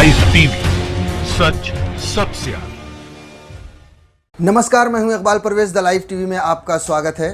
Live TV, सच सबसे आगे। नमस्कार, मैं हूं Iqbal Parvez. The live TV में आपका स्वागत है।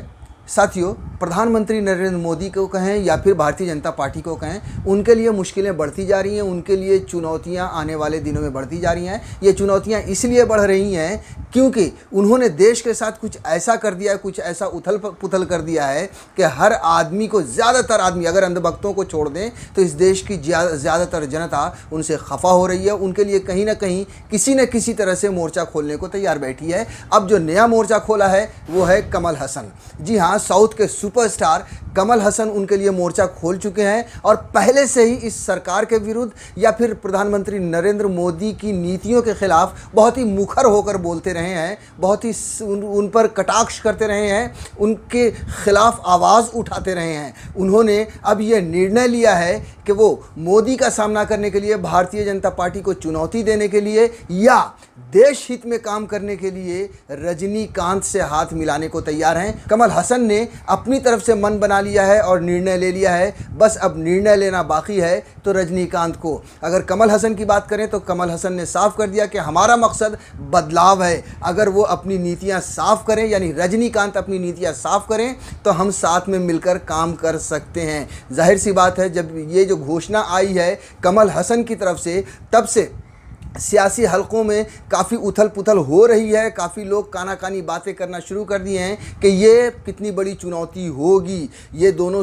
साथियों, प्रधानमंत्री नरेंद्र मोदी को कहें या फिर भारतीय जनता पार्टी को कहें, उनके लिए मुश्किलें बढ़ती जा रही हैं, उनके लिए चुनौतियां आने वाले दिनों में बढ़ती जा रही हैं। ये चुनौतियां इसलिए बढ़ रही हैं क्योंकि उन्होंने देश के साथ कुछ ऐसा कर दिया है, कुछ ऐसा उथल पुथल कर दिया है कि हर आदमी को, ज़्यादातर आदमी, अगर अंधभक्तों को छोड़ दें तो इस देश की ज़्यादातर जनता उनसे खफा हो रही है। उनके लिए कहीं ना कहीं किसी न किसी तरह से मोर्चा खोलने को तैयार बैठी है। अब जो नया मोर्चा खोला है वो है कमल हसन। जी हाँ, साउथ के सुपरस्टार कमल हसन उनके लिए मोर्चा खोल चुके हैं और पहले से ही इस सरकार के विरुद्ध या फिर प्रधानमंत्री नरेंद्र मोदी की नीतियों के खिलाफ बहुत ही मुखर होकर बोलते रहे हैं, बहुत ही उन पर कटाक्ष करते रहे हैं, उनके खिलाफ आवाज़ उठाते रहे हैं। उन्होंने अब यह निर्णय लिया है कि वो मोदी का सामना करने के लिए, भारतीय जनता पार्टी को चुनौती देने के लिए या देश हित में काम करने के लिए रजनीकांत से हाथ मिलाने को तैयार हैं। कमल हसन ने अपनी तरफ से मन बना लिया है और निर्णय ले लिया है, बस अब निर्णय लेना बाकी है। तो रजनीकांत को, अगर कमल हसन की बात करें तो कमल हसन ने साफ कर दिया कि हमारा मकसद बदलाव है। अगर वो अपनी नीतियां साफ करें, यानी रजनीकांत अपनी नीतियां साफ करें, तो हम साथ में मिलकर काम कर सकते हैं। जाहिर सी बात है, जब ये जो घोषणा आई है कमल हसन की तरफ से, तब से सियासी हलकों में काफ़ी उथल पुथल हो रही है। काफ़ी लोग कानाकानी बातें करना शुरू कर दिए हैं कि ये कितनी बड़ी चुनौती होगी। ये दोनों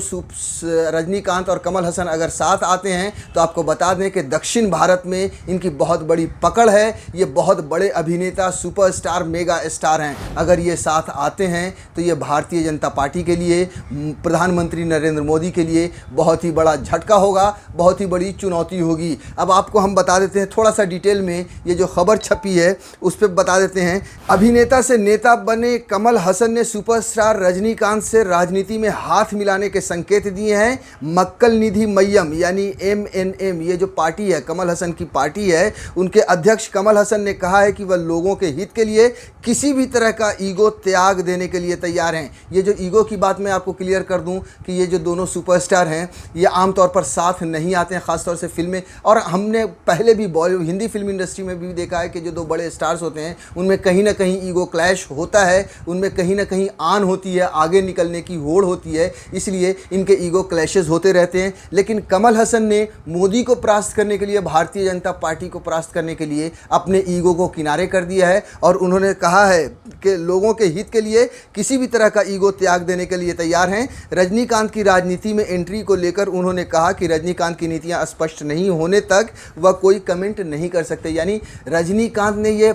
रजनीकांत और कमल हसन अगर साथ आते हैं तो आपको बता दें कि दक्षिण भारत में इनकी बहुत बड़ी पकड़ है। ये बहुत बड़े अभिनेता, सुपरस्टार, मेगा स्टार हैं। अगर ये साथ आते हैं तो ये भारतीय जनता पार्टी के लिए, प्रधानमंत्री नरेंद्र मोदी के लिए बहुत ही बड़ा झटका होगा, बहुत ही बड़ी चुनौती होगी। अब आपको हम बता देते हैं थोड़ा सा डिटेल में, ये जो खबर छपी है उस पर बता देते हैं। अभिनेता से नेता बने कमल हसन ने सुपरस्टार रजनीकांत से राजनीति में हाथ मिलाने के संकेत दिए हैं। मक्कल निधि मय्यम यानी MNM, ये जो पार्टी है, कमल हसन की पार्टी है, उनके अध्यक्ष कमल हसन ने कहा है कि वह लोगों के हित के लिए किसी भी तरह का ईगो त्याग देने के लिए तैयार हैं। ये जो ईगो की बात मैं आपको क्लियर कर दूं कि ये जो दोनों सुपरस्टार हैं ये आमतौर पर साथ नहीं आते हैं, ख़ासतौर से फिल्में, और हमने पहले भी बॉलीवुड, हिंदी फिल्म इंडस्ट्री में भी देखा है कि जो दो बड़े स्टार्स होते हैं उनमें कहीं ना कहीं ईगो क्लैश होता है, उनमें कहीं ना कहीं आन होती है, आगे निकलने की होड़ होती है, इसलिए इनके ईगो क्लैशेस होते रहते हैं। लेकिन कमल हसन ने मोदी को परास्त करने के लिए, भारतीय जनता पार्टी को परास्त करने के लिए अपने ईगो को किनारे कर दिया है और उन्होंने कहा है कि लोगों के हित के लिए किसी भी तरह का ईगो त्याग देने के लिए तैयार हैं। रजनीकांत की राजनीति में एंट्री को लेकर उन्होंने कहा कि रजनीकांत की नीतियां स्पष्ट नहीं होने तक वह कोई कमेंट नहीं कर सकते। यानी रजनीकांत ने ये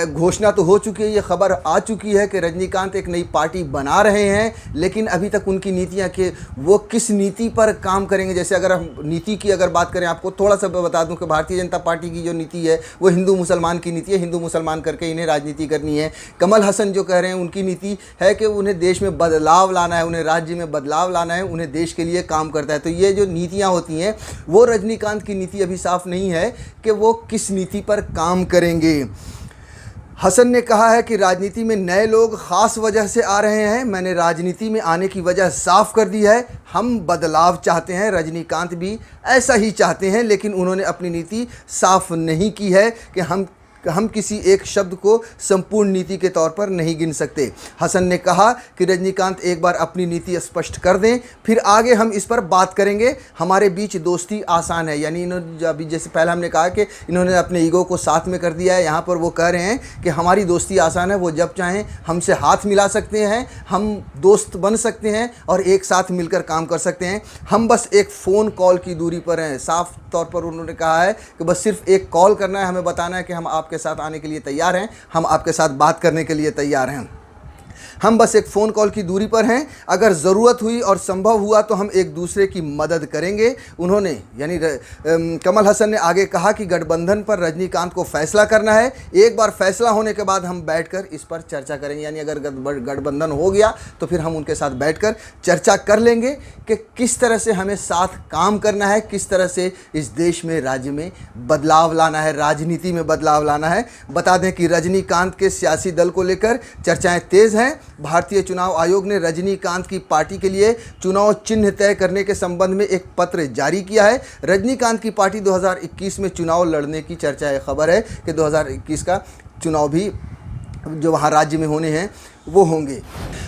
घोषणा तो हो चुकी है, ये खबर आ चुकी है कि रजनीकांत एक नई पार्टी बना रहे हैं, लेकिन अभी तक उनकी नीतियां कि वो किस नीति पर काम करेंगे। जैसे अगर हम नीति की अगर बात करें, आपको थोड़ा सा बता दूं कि भारतीय जनता पार्टी की जो नीति है वो हिंदू मुसलमान की नीति है, हिंदू मुसलमान करके इन्हें राजनीति करनी है। कमल हसन जो कह रहे हैं उनकी नीति है कि उन्हें देश में बदलाव लाना है, उन्हें राज्य में बदलाव लाना है, उन्हें देश के लिए काम करता है। तो ये जो नीतियाँ होती हैं वो रजनीकांत की नीति अभी साफ नहीं है कि वो किस नीति पर काम करेंगे। हसन ने कहा है कि राजनीति में नए लोग ख़ास वजह से आ रहे हैं। मैंने राजनीति में आने की वजह साफ कर दी है। हम बदलाव चाहते हैं, रजनीकांत भी ऐसा ही चाहते हैं, लेकिन उन्होंने अपनी नीति साफ नहीं की है कि हम किसी एक शब्द को संपूर्ण नीति के तौर पर नहीं गिन सकते। हसन ने कहा कि रजनीकांत एक बार अपनी नीति स्पष्ट कर दें, फिर आगे हम इस पर बात करेंगे। हमारे बीच दोस्ती आसान है। यानी इन्होंने, अभी जैसे पहले हमने कहा कि इन्होंने अपने ईगो को साथ में कर दिया है, यहाँ पर वो कह रहे हैं कि हमारी दोस्ती आसान है, वो जब चाहें हमसे हाथ मिला सकते हैं, हम दोस्त बन सकते हैं और एक साथ मिलकर काम कर सकते हैं। हम बस एक फ़ोन कॉल की दूरी पर हैं। साफ तौर पर उन्होंने कहा है कि बस सिर्फ एक कॉल करना है, हमें बताना है कि हम आपके साथ आने के लिए तैयार हैं, हम आपके साथ बात करने के लिए तैयार हैं। हम बस एक फ़ोन कॉल की दूरी पर हैं। अगर ज़रूरत हुई और संभव हुआ तो हम एक दूसरे की मदद करेंगे। उन्होंने, यानी कमल हसन ने आगे कहा कि गठबंधन पर रजनीकांत को फैसला करना है। एक बार फैसला होने के बाद हम बैठकर इस पर चर्चा करेंगे। यानी अगर गठबंधन हो गया तो फिर हम उनके साथ बैठकर चर्चा कर लेंगे कि किस तरह से हमें साथ काम करना है, किस तरह से इस देश में, राज्य में बदलाव लाना है, राजनीति में बदलाव लाना है। बता दें कि रजनीकांत के सियासी दल को लेकर चर्चाएँ तेज़ हैं। भारतीय चुनाव आयोग ने रजनीकांत की पार्टी के लिए चुनाव चिन्ह तय करने के संबंध में एक पत्र जारी किया है। रजनीकांत की पार्टी 2021 में चुनाव लड़ने की चर्चा है। खबर है कि 2021 का चुनाव भी जो वहाँ राज्य में होने हैं वो होंगे।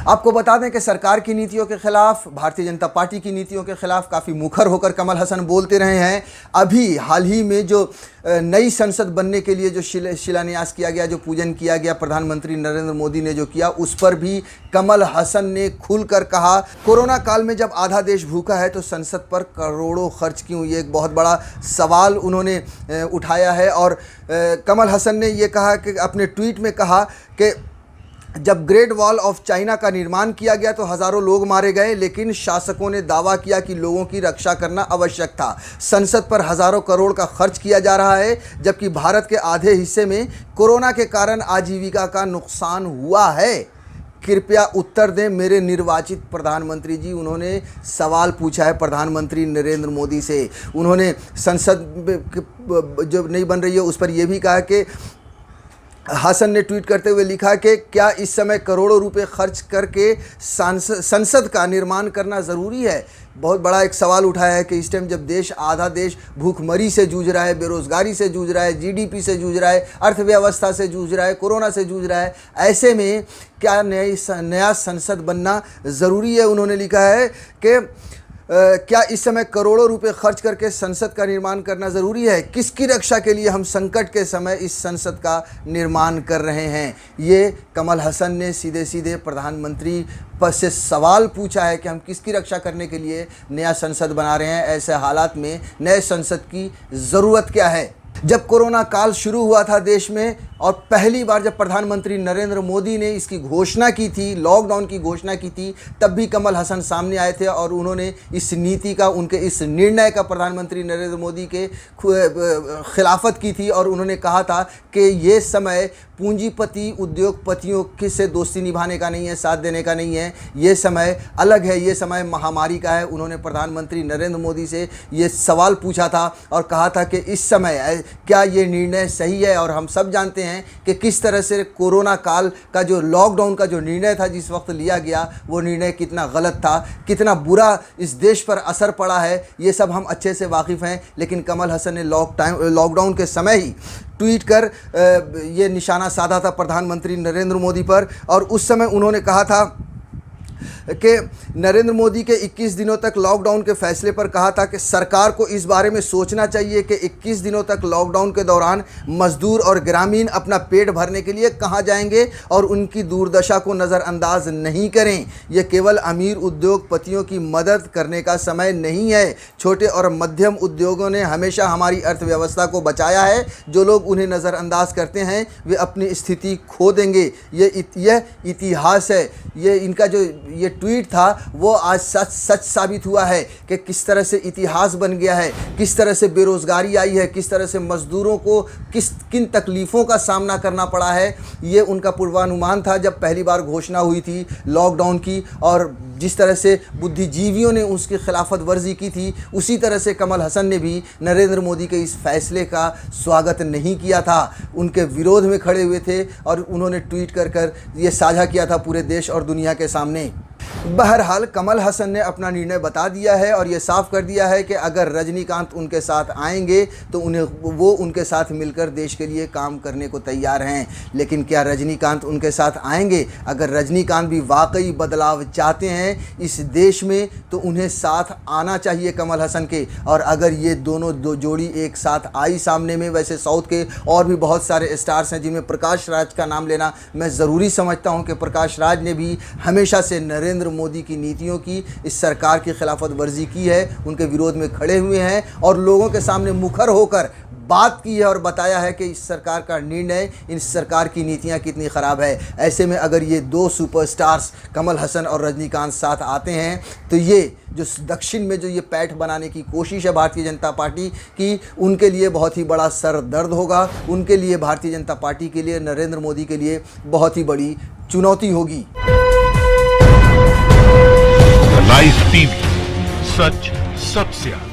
आपको बता दें कि सरकार की नीतियों के खिलाफ, भारतीय जनता पार्टी की नीतियों के खिलाफ काफ़ी मुखर होकर कमल हसन बोलते रहे हैं। अभी हाल ही में जो नई संसद बनने के लिए जो शिलान्यास किया गया, जो पूजन किया गया, प्रधानमंत्री नरेंद्र मोदी ने जो किया, उस पर भी कमल हसन ने खुलकर कहा कोरोना काल में जब आधा देश भूखा है तो संसद पर करोड़ों खर्च क्यों, ये एक बहुत बड़ा सवाल उन्होंने उठाया है। और कमल हसन ने ये कहा कि अपने ट्वीट में कहा कि जब ग्रेट वॉल ऑफ चाइना का निर्माण किया गया तो हज़ारों लोग मारे गए, लेकिन शासकों ने दावा किया कि लोगों की रक्षा करना आवश्यक था। संसद पर हज़ारों करोड़ का खर्च किया जा रहा है, जबकि भारत के आधे हिस्से में कोरोना के कारण आजीविका का नुकसान हुआ है। कृपया उत्तर दें मेरे निर्वाचित प्रधानमंत्री जी। उन्होंने सवाल पूछा है प्रधानमंत्री नरेंद्र मोदी से। उन्होंने संसद जो नहीं बन रही है उस पर यह भी कहा कि हसन ने ट्वीट करते हुए लिखा कि क्या इस समय करोड़ों रुपए खर्च करके संसद का निर्माण करना ज़रूरी है। बहुत बड़ा एक सवाल उठाया है कि इस टाइम जब आधा देश भूखमरी से जूझ रहा है, बेरोज़गारी से जूझ रहा है, जीडीपी से जूझ रहा है, अर्थव्यवस्था से जूझ रहा है, कोरोना से जूझ रहा है, ऐसे में क्या नया संसद बनना ज़रूरी है। उन्होंने लिखा है कि क्या इस समय करोड़ों रुपए खर्च करके संसद का निर्माण करना ज़रूरी है। किसकी रक्षा के लिए हम संकट के समय इस संसद का निर्माण कर रहे हैं। ये कमल हसन ने सीधे सीधे प्रधानमंत्री पर से सवाल पूछा है कि हम किसकी रक्षा करने के लिए नया संसद बना रहे हैं। ऐसे हालात में नए संसद की ज़रूरत क्या है। जब कोरोना काल शुरू हुआ था देश में और पहली बार जब प्रधानमंत्री नरेंद्र मोदी ने इसकी घोषणा की थी, लॉकडाउन की घोषणा की थी, तब भी कमल हसन सामने आए थे और उन्होंने इस नीति का, उनके इस निर्णय का प्रधानमंत्री नरेंद्र मोदी के खिलाफत की थी। और उन्होंने कहा था कि ये समय पूंजीपति उद्योगपतियों से दोस्ती निभाने का नहीं है, साथ देने का नहीं है। ये समय अलग है, ये समय महामारी का है। उन्होंने प्रधानमंत्री नरेंद्र मोदी से ये सवाल पूछा था और कहा था कि इस समय क्या ये निर्णय सही है। और हम सब जानते हैं कि किस तरह से कोरोना काल का जो लॉकडाउन का जो निर्णय था जिस वक्त लिया गया, वो निर्णय कितना गलत था, कितना बुरा इस देश पर असर पड़ा है, ये सब हम अच्छे से वाकिफ़ हैं। लेकिन कमल हसन ने लॉकडाउन के समय ही ट्वीट कर ये निशाना साधा था प्रधानमंत्री नरेंद्र मोदी पर। और उस समय उन्होंने कहा था कि नरेंद्र मोदी के 21 दिनों तक लॉकडाउन के फैसले पर कहा था कि सरकार को इस बारे में सोचना चाहिए कि 21 दिनों तक लॉकडाउन के दौरान मजदूर और ग्रामीण अपना पेट भरने के लिए कहां जाएंगे और उनकी दुर्दशा को नज़रअंदाज नहीं करें। यह केवल अमीर उद्योगपतियों की मदद करने का समय नहीं है। छोटे और मध्यम उद्योगों ने हमेशा हमारी अर्थव्यवस्था को बचाया है। जो लोग उन्हें नज़रअंदाज करते हैं वे अपनी स्थिति खो देंगे। यह इतिहास है। ये इनका जो ये ट्वीट था वो आज सच साबित हुआ है कि किस तरह से इतिहास बन गया है, किस तरह से बेरोज़गारी आई है, किस तरह से मज़दूरों को किन तकलीफ़ों का सामना करना पड़ा है। ये उनका पूर्वानुमान था जब पहली बार घोषणा हुई थी लॉकडाउन की। और जिस तरह से बुद्धिजीवियों ने उसकी खिलाफत वर्जी की थी, उसी तरह से कमल हसन ने भी नरेंद्र मोदी के इस फैसले का स्वागत नहीं किया था, उनके विरोध में खड़े हुए थे और उन्होंने ट्वीट कर ये साझा किया था पूरे देश और दुनिया के सामने। बहरहाल कमल हसन ने अपना निर्णय बता दिया है और ये साफ कर दिया है कि अगर रजनीकांत उनके साथ आएंगे तो वो उनके साथ मिलकर देश के लिए काम करने को तैयार हैं। लेकिन क्या रजनीकांत उनके साथ आएंगे? अगर रजनीकांत भी वाकई बदलाव चाहते हैं इस देश में तो उन्हें साथ आना चाहिए कमल हसन के। और अगर ये दोनों जोड़ी एक साथ आई सामने में, वैसे साउथ के और भी बहुत सारे स्टार्स हैं जिनमें प्रकाश राज का नाम लेना मैं ज़रूरी समझता हूँ कि प्रकाश राज ने भी हमेशा से नरेंद्र मोदी की नीतियों की, इस सरकार की खिलाफत वर्जी की है, उनके विरोध में खड़े हुए हैं और लोगों के सामने मुखर होकर बात की है और बताया है कि इस सरकार का निर्णय, इस सरकार की नीतियां कितनी ख़राब है। ऐसे में अगर ये दो सुपरस्टार्स कमल हसन और रजनीकांत साथ आते हैं तो ये जो दक्षिण में जो ये पैठ बनाने की कोशिश है भारतीय जनता पार्टी की, उनके लिए बहुत ही बड़ा सर दर्द होगा। उनके लिए, भारतीय जनता पार्टी के लिए, नरेंद्र मोदी के लिए बहुत ही बड़ी चुनौती होगी। लाइव टीवी, सच सबसे आगे।